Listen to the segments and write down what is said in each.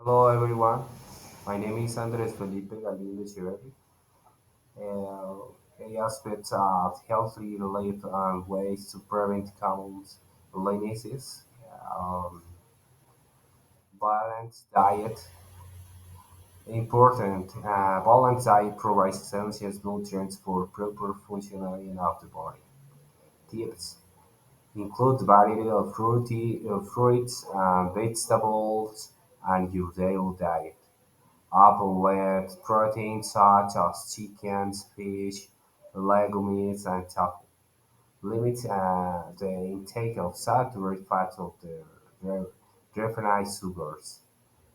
Hello everyone, my name is Andres Felipe Galindo Echeverri. A aspects of healthy life and ways to prevent common illnesses. Um, Balanced diet important. Balanced diet provides essential nutrients for proper functioning of the body. Tips include variety of fruits and vegetables and your daily diet. Applelet proteins such as chicken, fish, legumes, and tofu. Limit the intake of saturated fats of the re- refined sugars.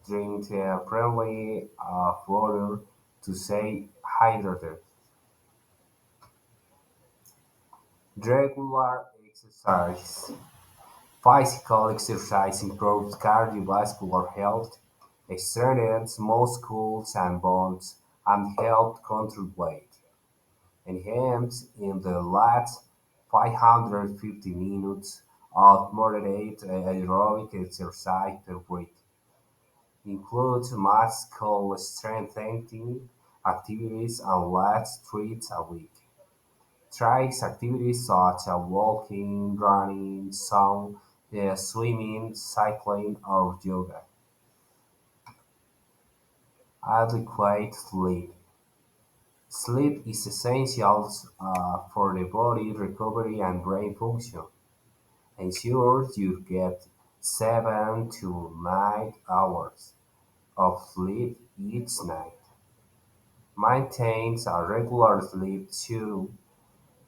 Drink plenty of water to stay hydrated. Regular exercise. Physical exercise improves cardiovascular health, strengthens muscles and bones, and helps control weight. Enhanced in the last 550 minutes of moderate aerobic exercise per week. Includes muscle strengthening activities and lasts 3 a week. Tries activities such as walking, running, swimming, cycling, or yoga. Adequate sleep. Sleep is essential for the body recovery and brain function. Ensure you get 7 to 9 hours of sleep each night. Maintain a regular sleep schedule,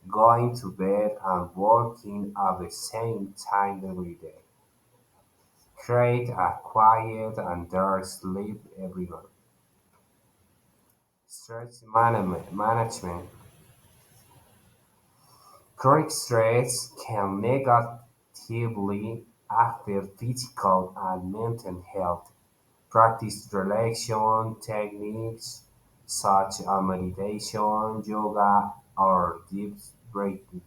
going to bed and working at the same time every day. Create a quiet and dark sleep everywhere. Stress management. Chronic stress can negatively affect physical and mental health. Practice relaxation techniques such as meditation, yoga, or deep breathing.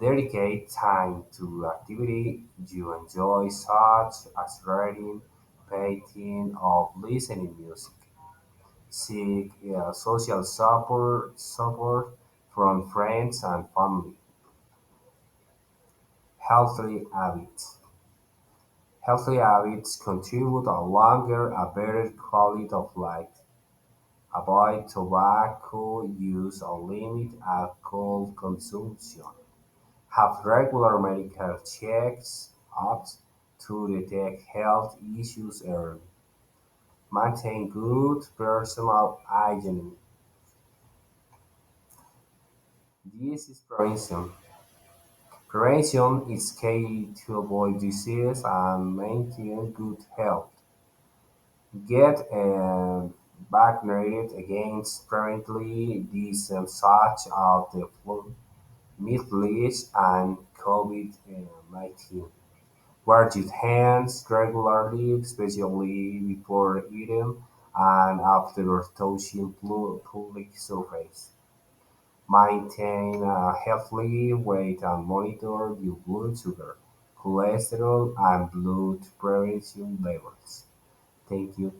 Dedicate time to activity you enjoy such as reading, painting, or listening music. Seek social support from friends and family. Healthy habits. Healthy habits contribute a longer and better quality of life. Avoid tobacco use or limit alcohol consumption. Have regular medical checks-ups to detect health issues early. Maintain good personal hygiene. Disease prevention. Prevention is key to avoid disease and maintain good health. Get vaccinated against currently diseases such as the flu, measles, and COVID-19. Wash your hands regularly, especially before eating and after touching public surface. Maintain a healthy weight and monitor your blood sugar, cholesterol, and blood pressure levels. Thank you.